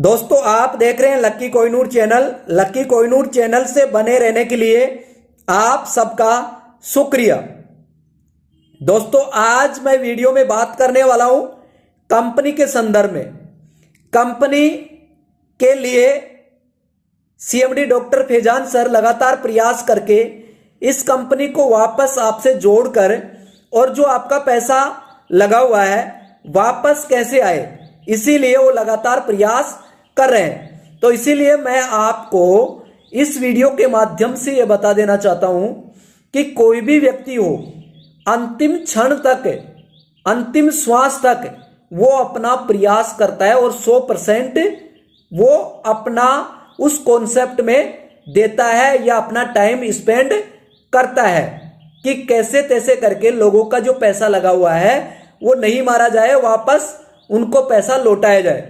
दोस्तों आप देख रहे हैं लक्की कोहिनूर चैनल। लक्की कोहिनूर चैनल से बने रहने के लिए आप सबका शुक्रिया। दोस्तों आज मैं वीडियो में बात करने वाला हूं कंपनी के संदर्भ में। कंपनी के लिए सीएमडी डॉक्टर फैजान सर लगातार प्रयास करके इस कंपनी को वापस आपसे जोड़कर और जो आपका पैसा लगा हुआ है वापस कैसे आए, इसीलिए वो लगातार प्रयास कर रहे हैं। तो इसीलिए मैं आपको इस वीडियो के माध्यम से ये बता देना चाहता हूं कि कोई भी व्यक्ति हो, अंतिम क्षण तक, अंतिम श्वास तक वो अपना प्रयास करता है और 100% वो अपना उस कॉन्सेप्ट में देता है या अपना टाइम स्पेंड करता है कि कैसे तैसे करके लोगों का जो पैसा लगा हुआ है वो नहीं मारा जाए, वापस उनको पैसा लौटाया जाए।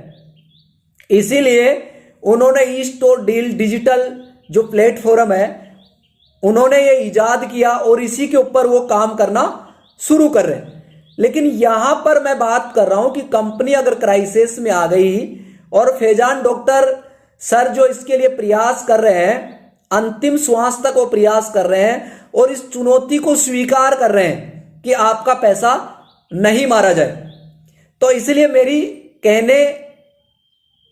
इसीलिए उन्होंने ईस्टोर डील डिजिटल जो प्लेटफॉर्म है उन्होंने ये इजाद किया और इसी के ऊपर वो काम करना शुरू कर रहे हैं। लेकिन यहां पर मैं बात कर रहा हूं कि कंपनी अगर क्राइसिस में आ गई और फैजान डॉक्टर सर जो इसके लिए प्रयास कर रहे हैं, अंतिम श्वास तक वो प्रयास कर रहे हैं और इस चुनौती को स्वीकार कर रहे हैं कि आपका पैसा नहीं मारा जाए। तो इसलिए मेरी कहने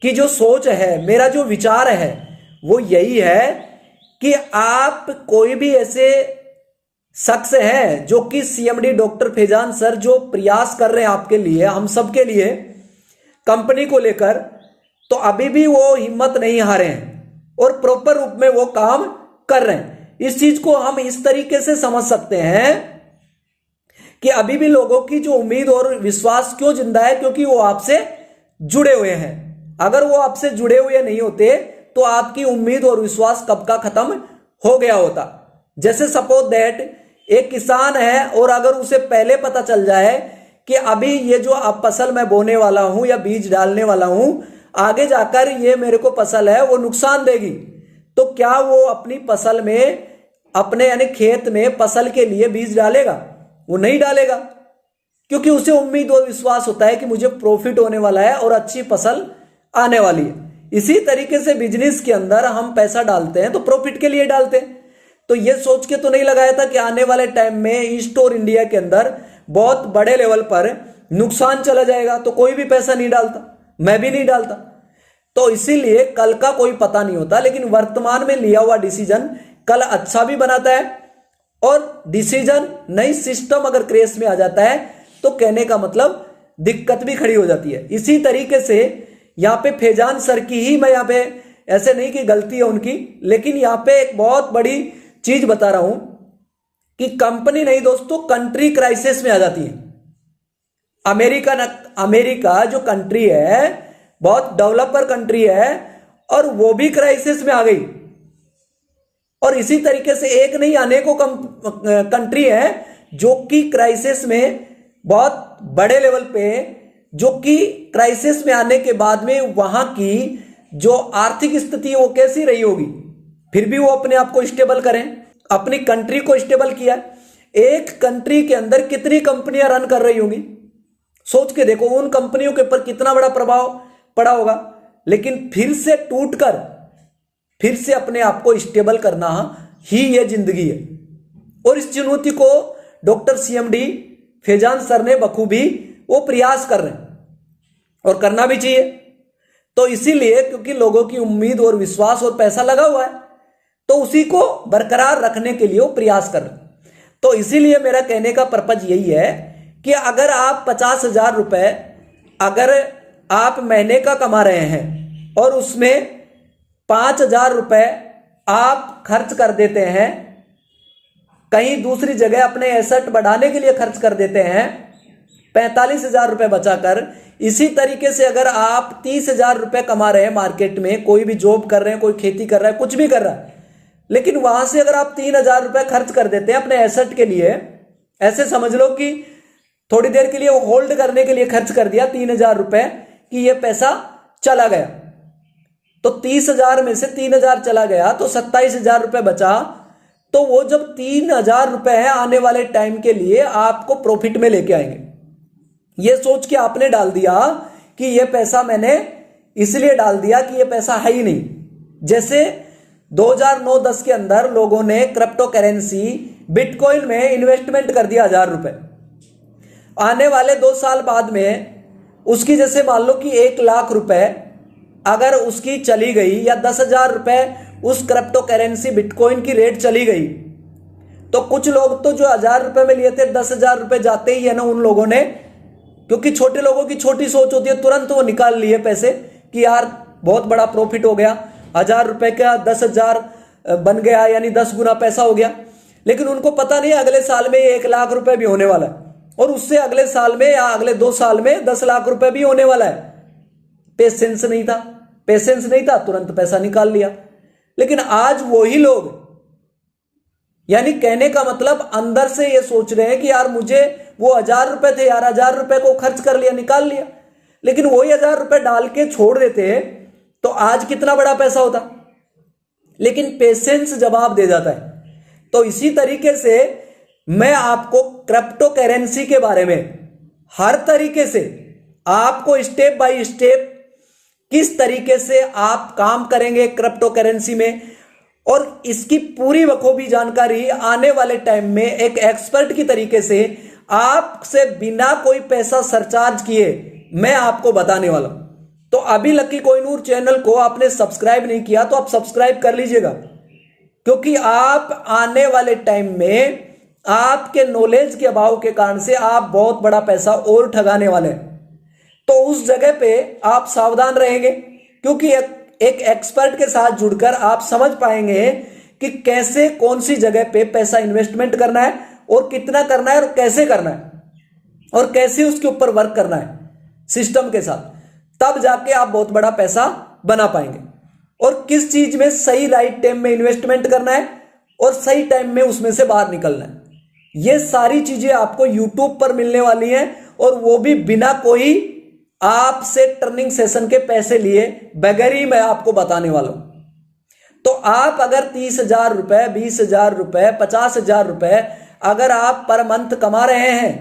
की जो सोच है, मेरा जो विचार है वो यही है कि आप कोई भी ऐसे शख्स हैं जो कि सीएमडी डॉक्टर फैजान सर जो प्रयास कर रहे हैं आपके लिए, हम सब के लिए, कंपनी को लेकर, तो अभी भी वो हिम्मत नहीं हारे हैं और प्रॉपर रूप में वो काम कर रहे हैं। इस चीज को हम इस तरीके से समझ सकते हैं कि अभी भी लोगों की जो उम्मीद और विश्वास क्यों जिंदा है, क्योंकि वो आपसे जुड़े हुए हैं। अगर वो आपसे जुड़े हुए नहीं होते तो आपकी उम्मीद और विश्वास कब का खत्म हो गया होता। जैसे सपोज दैट एक किसान है और अगर उसे पहले पता चल जाए कि अभी ये जो अब फसल मैं बोने वाला हूं या बीज डालने वाला हूं, आगे जाकर ये मेरे को फसल है वो नुकसान देगी, तो क्या वो अपनी फसल में, अपने यानी खेत में फसल के लिए बीज डालेगा? वो नहीं डालेगा, क्योंकि उसे उम्मीद और विश्वास होता है कि मुझे प्रॉफिट होने वाला है और अच्छी फसल आने वाली है। इसी तरीके से बिजनेस के अंदर हम पैसा डालते हैं तो प्रॉफिट के लिए डालते हैं। तो ये सोच के तो नहीं लगाया था कि आने वाले टाइम में ईस्ट और इंडिया के अंदर बहुत बड़े लेवल पर नुकसान चला जाएगा, तो कोई भी पैसा नहीं डालता, मैं भी नहीं डालता। तो इसीलिए कल का कोई पता नहीं होता, लेकिन वर्तमान में लिया हुआ डिसीजन कल अच्छा भी बनाता है और डिसीजन नई सिस्टम अगर क्रेश में आ जाता है तो कहने का मतलब दिक्कत भी खड़ी हो जाती है। इसी तरीके से यहां पे फैजान सर की ही मैं यहां पे, ऐसे नहीं कि गलती है उनकी, लेकिन यहां पे एक बहुत बड़ी चीज बता रहा हूं कि कंपनी नहीं दोस्तों, कंट्री क्राइसिस में आ जाती है। अमेरिका जो कंट्री है बहुत डेवलपर कंट्री है और वो भी क्राइसिस में आ गई। और इसी तरीके से एक नहीं अनेकों कंट्री है जो कि क्राइसिस में बहुत बड़े लेवल पे, जो कि क्राइसिस में आने के बाद में वहां की जो आर्थिक स्थिति है वो कैसी रही होगी, फिर भी वो अपने आप को स्टेबल करें, अपनी कंट्री को स्टेबल किया। एक कंट्री के अंदर कितनी कंपनियां रन कर रही होंगी, सोच के देखो उन कंपनियों के ऊपर कितना बड़ा प्रभाव पड़ा होगा। लेकिन फिर से टूटकर फिर से अपने आप को स्टेबल करना ही ये जिंदगी है। और इस चुनौती को डॉक्टर सीएमडी फैजान सर ने बखूबी वो प्रयास कर रहे हैं और करना भी चाहिए। तो इसीलिए क्योंकि लोगों की उम्मीद और विश्वास और पैसा लगा हुआ है तो उसी को बरकरार रखने के लिए वो प्रयास कर रहे हैं। तो इसीलिए मेरा कहने का पर्पज यही है कि अगर आप 50,000 रुपए अगर आप महीने का कमा रहे हैं और उसमें 5,000 रुपए आप खर्च कर देते हैं, कहीं दूसरी जगह अपने एसेट बढ़ाने के लिए खर्च कर देते हैं 45,000 रुपए बचाकर, इसी तरीके से अगर आप 30,000 रुपए कमा रहे हैं मार्केट में, कोई भी जॉब कर रहे हैं, कोई खेती कर रहा है, कुछ भी कर रहा है, लेकिन वहां से अगर आप 3,000 रुपए खर्च कर देते हैं अपने एसेट के लिए, ऐसे समझ लो कि थोड़ी देर के लिए वो होल्ड करने के लिए खर्च कर दिया 3,000 रुपए कि ये पैसा चला गया, तो 30,000 में से 3,000 चला गया तो 27,000 रुपए बचा। तो वो जब 3,000 रुपए है आने वाले टाइम के लिए आपको प्रॉफिट में लेके आएंगे। ये सोच के आपने डाल दिया कि ये पैसा मैंने इसलिए डाल दिया कि ये पैसा है ही नहीं। जैसे 2009-10 के अंदर लोगों ने क्रिप्टो करेंसी बिटकॉइन में इन्वेस्टमेंट कर दिया 1000 रुपए। आने वाले 2 साल बाद में उसकी जैसे मान लो कि 1 लाख रुपए अगर उसकी चली गई या 10,000 रुपए उस क्रिप्टो करेंसी बिटकॉइन की रेट चली गई, तो कुछ लोग तो जो 1000 रुपए में लिए थे 10,000 रुपए जाते ही है ना, उन लोगों ने, क्योंकि छोटे लोगों की छोटी सोच होती है, तुरंत वो निकाल लिए पैसे कि यार बहुत बड़ा प्रॉफिट हो गया, 1000 रुपए का 10,000 बन गया, यानी 10 गुना पैसा हो गया। लेकिन उनको पता नहीं अगले साल में 1 लाख रुपए भी होने वाला है, और उससे अगले साल में या अगले 2 साल में 10 लाख रुपए भी होने वाला है। पेशेंस नहीं था, तुरंत पैसा निकाल लिया। लेकिन आज वही लोग, यानी कहने का मतलब अंदर से ये सोच रहे हैं कि यार मुझे वो 1000 रुपए थे यार, 1000 रुपए को खर्च कर लिया, निकाल लिया, लेकिन वही 1000 रुपए डाल के छोड़ देते तो आज कितना बड़ा पैसा होता। लेकिन पेशेंस जवाब दे जाता है। तो इसी तरीके से मैं आपको क्रिप्टो करेंसी के बारे में हर तरीके से आपको स्टेप बाय स्टेप किस तरीके से आप काम करेंगे क्रिप्टो करेंसी में, और इसकी पूरी बखूबी जानकारी आने वाले टाइम में एक एक्सपर्ट की तरीके से आपसे बिना कोई पैसा सरचार्ज किए मैं आपको बताने वाला हूं। तो अभी लकी कोहिनूर चैनल को आपने सब्सक्राइब नहीं किया तो आप सब्सक्राइब कर लीजिएगा, क्योंकि आप आने वाले टाइम में आपके नॉलेज के अभाव के कारण से आप बहुत बड़ा पैसा और ठगाने वाले हैं। तो उस जगह पे आप सावधान रहेंगे, क्योंकि एक एक्सपर्ट के साथ जुड़कर आप समझ पाएंगे कि कैसे कौन सी जगह पे पैसा इन्वेस्टमेंट करना है और कितना करना है और कैसे करना है और कैसे उसके ऊपर वर्क करना है सिस्टम के साथ। तब जाके आप बहुत बड़ा पैसा बना पाएंगे, और किस चीज में सही राइट टाइम में इन्वेस्टमेंट करना है और सही टाइम में उसमें से बाहर निकलना है। ये सारी चीजें आपको यूट्यूब पर मिलने वाली हैं, और वो भी बिना कोई आपसे टर्निंग सेशन के पैसे लिए बगैर ही मैं आपको बताने वाला हूं। तो आप अगर 30,000 रुपए, 20,000 रुपए, 50,000 रुपए अगर आप पर मंथ कमा रहे हैं,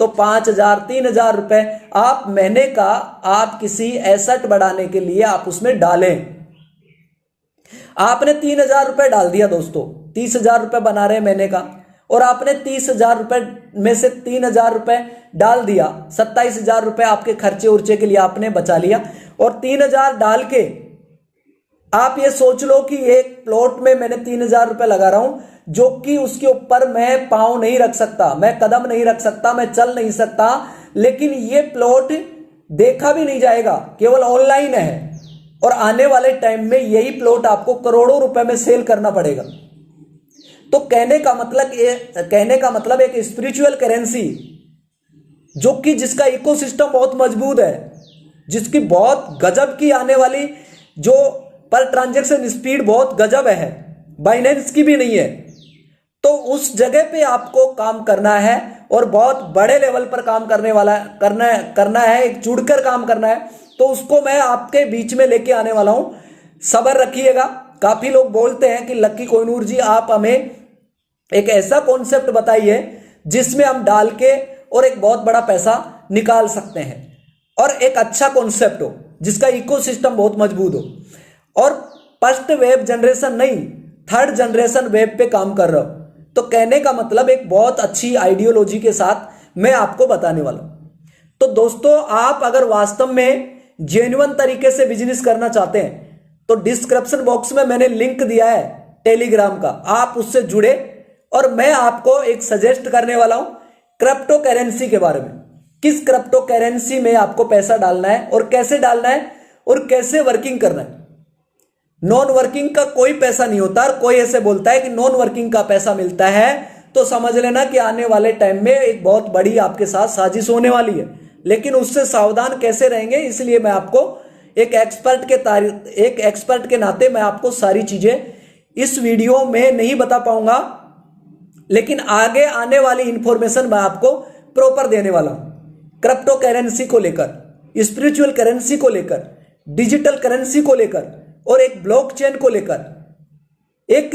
तो 5,000, 3,000 रुपए आप महीने का आप किसी एसेट बढ़ाने के लिए आप उसमें डालें। आपने 3,000 रुपए डाल दिया दोस्तों, 30,000 रुपए बना रहे महीने का, और आपने 30,000 रुपए में से 3,000 रुपए डाल दिया, 27,000 रुपए आपके खर्चे उर्चे के लिए आपने बचा लिया। और 3,000 डाल के आप ये सोच लो कि एक प्लॉट में मैंने 3,000 रुपए लगा रहा हूं, जो कि उसके ऊपर मैं पांव नहीं रख सकता, मैं कदम नहीं रख सकता, मैं चल नहीं सकता, लेकिन ये प्लॉट देखा भी नहीं जाएगा, केवल ऑनलाइन है, और आने वाले टाइम में यही प्लॉट आपको करोड़ों रुपए में सेल करना पड़ेगा। तो कहने का मतलब एक स्पिरिचुअल करेंसी जो कि जिसका इकोसिस्टम बहुत मजबूत है, जिसकी बहुत गजब की आने वाली जो पर ट्रांजैक्शन स्पीड बहुत गजब है, बाइनेंस की भी नहीं है। तो उस जगह पे आपको काम करना है, और बहुत बड़े लेवल पर काम करना है, एक जुड़कर काम करना है। तो उसको मैं आपके बीच में लेके आने वाला हूं, सब्र रखिएगा। काफी लोग बोलते हैं कि लकी कोहिनूर जी आप हमें एक ऐसा कॉन्सेप्ट बताइए जिसमें हम डाल के और एक बहुत बड़ा पैसा निकाल सकते हैं, और एक अच्छा कॉन्सेप्ट हो जिसका इकोसिस्टम बहुत मजबूत हो, और फर्स्ट वेब जनरेशन नहीं, थर्ड जनरेशन वेब पे काम कर रहा हो। तो कहने का मतलब एक बहुत अच्छी आइडियोलॉजी के साथ मैं आपको बताने वाला हूं। तो दोस्तों, आप अगर वास्तव में जेन्युइन तरीके से बिजनेस करना चाहते हैं तो डिस्क्रिप्शन बॉक्स में मैंने लिंक दिया है टेलीग्राम का, आप उससे जुड़े, और मैं आपको एक सजेस्ट करने वाला हूं क्रिप्टो करेंसी के बारे में। किस क्रिप्टो करेंसी में आपको पैसा डालना है और कैसे डालना है और कैसे वर्किंग करना है। नॉन वर्किंग का कोई पैसा नहीं होता, और कोई ऐसे बोलता है कि नॉन वर्किंग का पैसा मिलता है, तो समझ लेना कि आने वाले टाइम में एक बहुत बड़ी आपके साथ साजिश होने वाली है। लेकिन उससे सावधान कैसे रहेंगे, इसलिए मैं आपको एक एक्सपर्ट के नाते मैं आपको सारी चीजें इस वीडियो में नहीं बता पाऊंगा, लेकिन आगे आने वाली इंफॉर्मेशन मैं आपको प्रॉपर देने वाला हूं। क्रिप्टो करेंसी को लेकर, स्पिरिचुअल करेंसी को लेकर, डिजिटल करेंसी को लेकर, और एक ब्लॉकचेन को लेकर, एक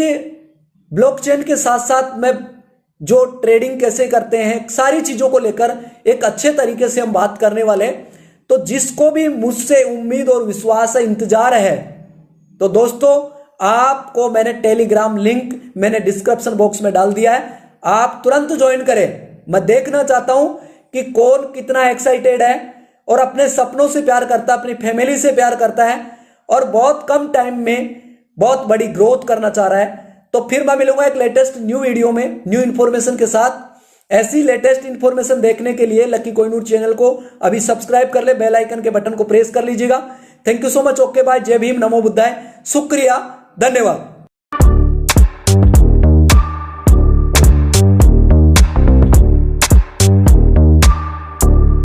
ब्लॉकचेन के साथ साथ में जो ट्रेडिंग कैसे करते हैं, सारी चीजों को लेकर एक अच्छे तरीके से हम बात करने वाले हैं। तो जिसको भी मुझसे उम्मीद और विश्वास है, इंतजार है, तो दोस्तों आपको मैंने टेलीग्राम लिंक मैंने डिस्क्रिप्शन बॉक्स में डाल दिया है, आप तुरंत ज्वाइन करें। मैं देखना चाहता हूं कि कौन कितना एक्साइटेड है और अपने सपनों से प्यार करता है, अपनी फैमिली से प्यार करता है और बहुत कम टाइम में बहुत बड़ी ग्रोथ करना चाह रहा है। तो फिर मैं मिलूंगा एक लेटेस्ट न्यू वीडियो में न्यू इन्फॉर्मेशन के साथ। ऐसी लेटेस्ट इन्फॉर्मेशन देखने के लिए लकी कोहिनूर चैनल को अभी सब्सक्राइब कर ले, बेल आइकन के बटन को प्रेस कर लीजिएगा। Thank you so much. Okay bye, जय भीम, नमो बुद्धाय, शुक्रिया, धन्यवाद।